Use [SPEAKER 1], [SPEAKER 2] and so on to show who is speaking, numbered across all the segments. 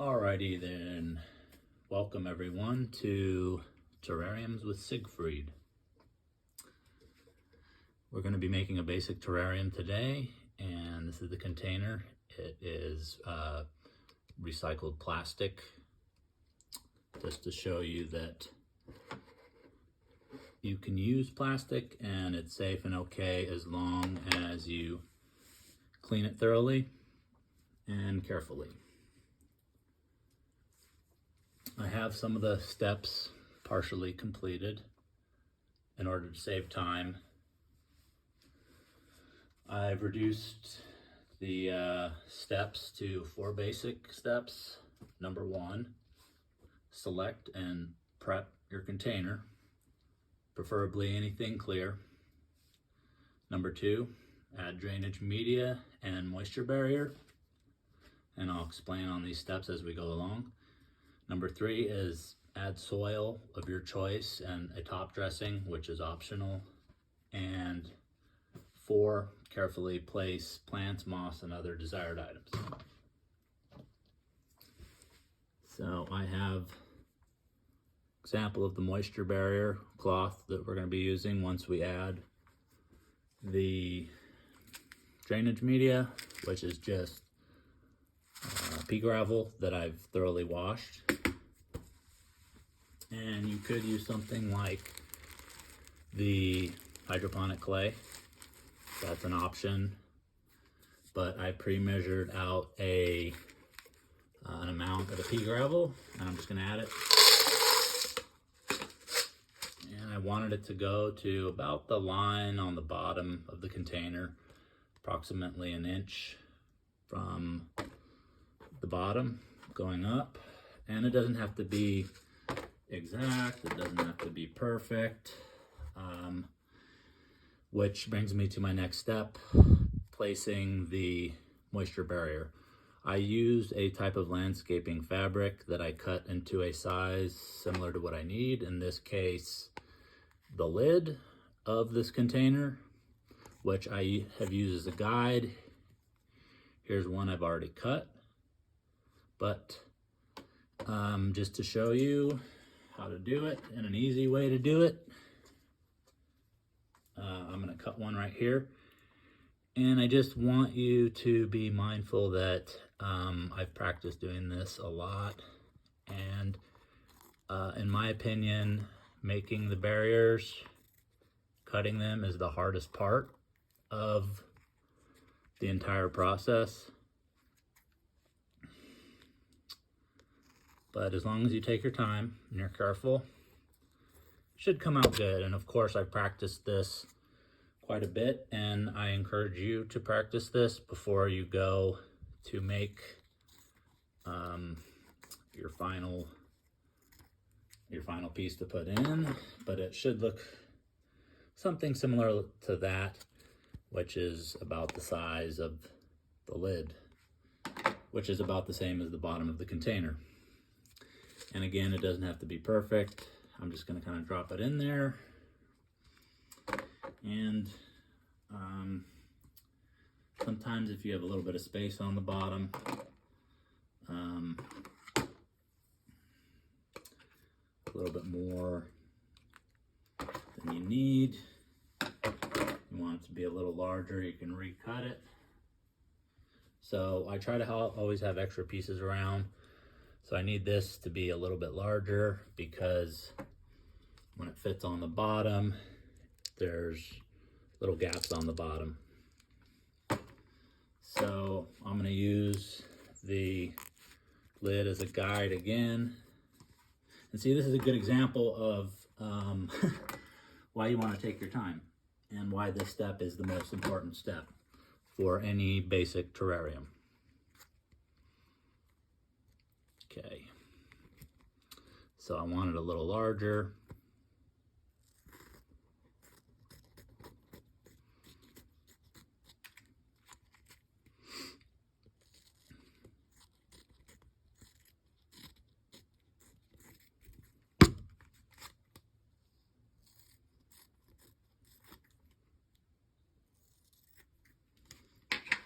[SPEAKER 1] Alrighty then, welcome everyone to Terrariums with Siegfried. We're going to be making a basic terrarium today, and this is the container. It is recycled plastic, just to show you that you can use plastic and it's safe and okay as long as you clean it thoroughly and carefully. I have some of the steps partially completed in order to save time. I've reduced the steps to 4 basic steps. Number 1, select and prep your container, preferably anything clear. Number 2, add drainage media and moisture barrier, and I'll explain on these steps as we go along. Number 3 is add soil of your choice and a top dressing, which is optional. And 4, carefully place plants, moss, and other desired items. So I have example of the moisture barrier cloth that we're going to be using once we add the drainage media, which is just pea gravel that I've thoroughly washed. And you could use something like the hydroponic clay. That's an option, but I pre-measured out an amount of the pea gravel, and I'm just going to add it. And I wanted it to go to about the line on the bottom of the container, approximately an inch from the bottom going up. And it doesn't have to be exact, it doesn't have to be perfect, which brings me to my next step, placing the moisture barrier. I used a type of landscaping fabric that I cut into a size similar to what I need. In this case, the lid of this container, which I have used as a guide. Here's one I've already cut, but just to show you how to do it and an easy way to do it, I'm going to cut one right here. And I just want you to be mindful that I've practiced doing this a lot, and in my opinion, making the barriers, cutting them, is the hardest part of the entire process. But as long as you take your time and you're careful, it should come out good. And of course, I practiced this quite a bit, and I encourage you to practice this before you go to make your final piece to put in. But it should look something similar to that, which is about the size of the lid, which is about the same as the bottom of the container. And again, it doesn't have to be perfect. I'm just going to kind of drop it in there. And sometimes if you have a little bit of space on the bottom, a little bit more than you need, you want it to be a little larger, you can recut it. So I try to always have extra pieces around. So I need this to be a little bit larger because when it fits on the bottom, there's little gaps on the bottom. So I'm going to use the lid as a guide again. And see, this is a good example of why you want to take your time and why this step is the most important step for any basic terrarium. Okay, so I want it a little larger.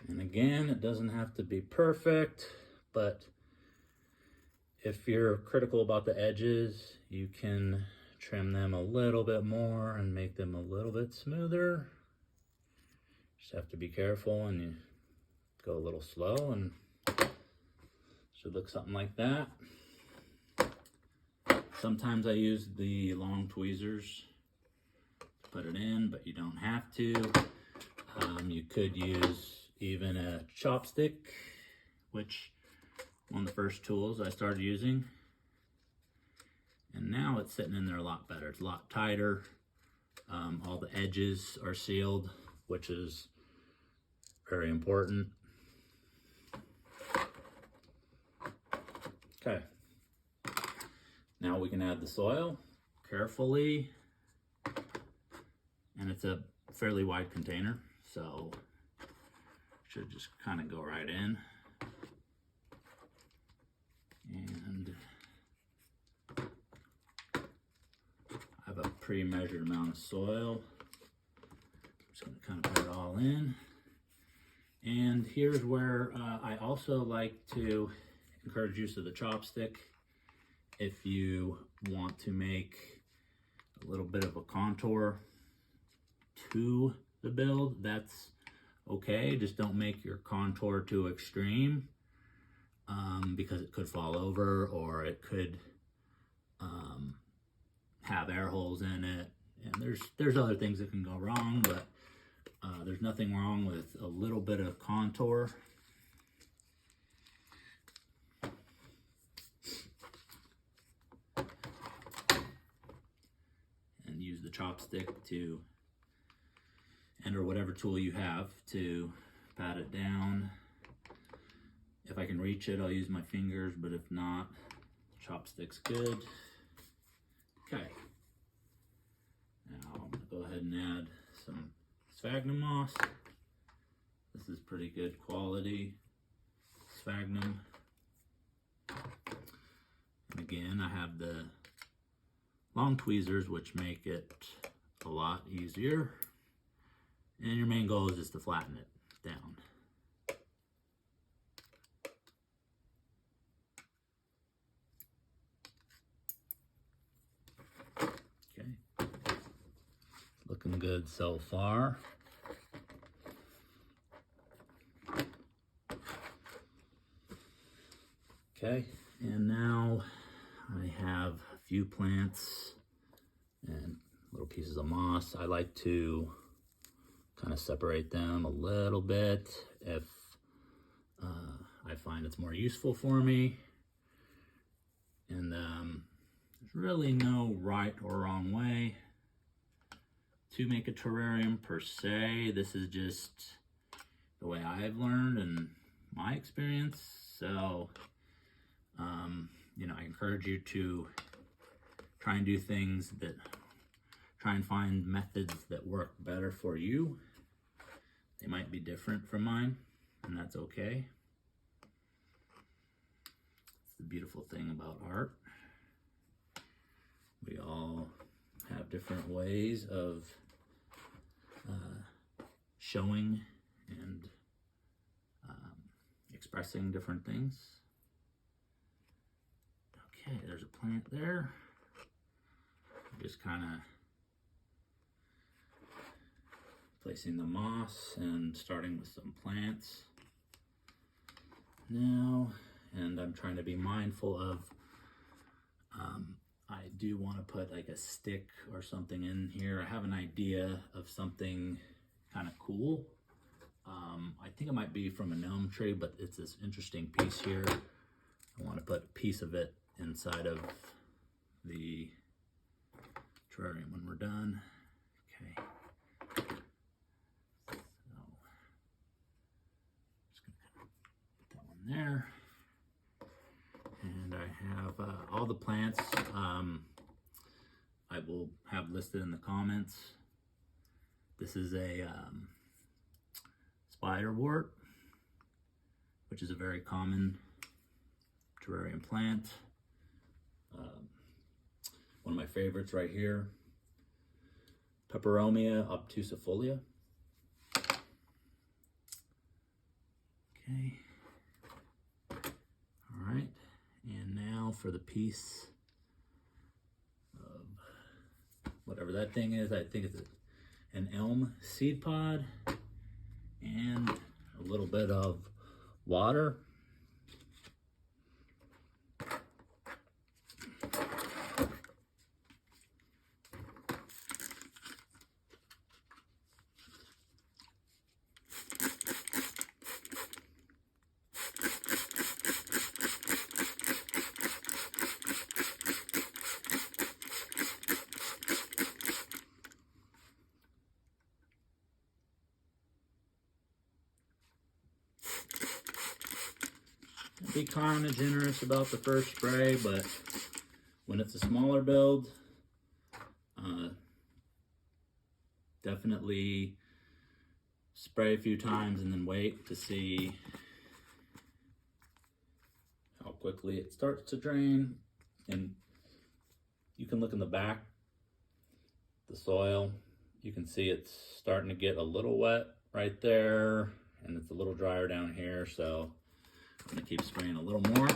[SPEAKER 1] And again, it doesn't have to be perfect, but If you're critical about the edges, you can trim them a little bit more and make them a little bit smoother. Just have to be careful, and you go a little slow, and should look something like that. Sometimes I use the long tweezers to put it in, but you don't have to. You could use even a chopstick, which one of the first tools I started using. And now it's sitting in there a lot better. It's a lot tighter. All the edges are sealed, which is very important. Okay. Now we can add the soil carefully. And it's a fairly wide container, so should just kind of go right in. And I have a pre-measured amount of soil. I'm just going to kind of put it all in. And here's where I also like to encourage use of the chopstick. If you want to make a little bit of a contour to the build, that's okay. Just don't make your contour too extreme, because it could fall over, or it could have air holes in it, and there's other things that can go wrong, but there's nothing wrong with a little bit of contour. And use the chopstick to, or whatever tool you have, to pat it down. If I can reach it, I'll use my fingers, but if not, chopstick's good. Okay. Now I'm gonna go ahead and add some sphagnum moss. This is pretty good quality sphagnum. And again, I have the long tweezers, which make it a lot easier. And your main goal is just to flatten it down. Okay. Looking good so far. Okay, and now I have a few plants and little pieces of moss. I like to kind of separate them a little bit if I find it's more useful for me. And there's really no right or wrong way to make a terrarium per se. This is just the way I've learned and my experience. So, you know, I encourage you to try and do things that, try and find methods that work better for you. They might be different from mine, and that's okay. It's the beautiful thing about art. We all have different ways of showing and expressing different things. Okay, there's a plant there. Just kind of placing the moss and starting with some plants now. And I'm trying to be mindful of, I do want to put like a stick or something in here. I have an idea of something kind of cool. I think it might be from a gnome tree, but it's this interesting piece here. I want to put a piece of it inside of the terrarium when we're done. Okay. So, just gonna put that one there. And I have all the plants I will have listed in the comments. This is a spiderwort, which is a very common terrarium plant. One of my favorites right here, Peperomia obtusifolia. Okay. All right. And now for the piece of whatever that thing is. I think it's an elm seed pod, and a little bit of water. Be kind of generous about the first spray, but when it's a smaller build, definitely spray a few times and then wait to see how quickly it starts to drain. And you can look in the back, the soil, you can see it's starting to get a little wet right there, and it's a little drier down here, so I'm gonna keep spraying a little more.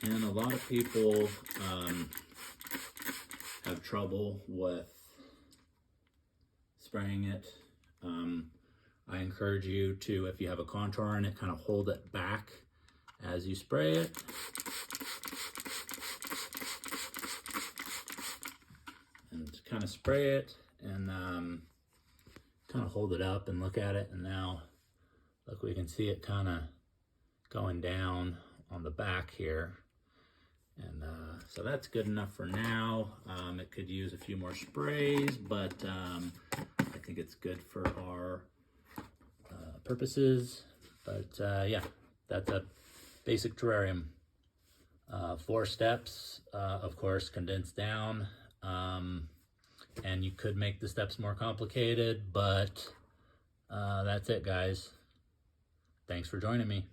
[SPEAKER 1] And a lot of people have trouble with spraying it. I encourage you to, if you have a contour in it, kind of hold it back as you spray it. And kind of spray it and kind of hold it up and look at it. And now, look, we can see it kind of going down on the back here. And so that's good enough for now. It could use a few more sprays, but I think it's good for our purposes. But yeah, that's a basic terrarium. 4 steps, of course, condensed down. And you could make the steps more complicated, but that's it, guys. Thanks for joining me.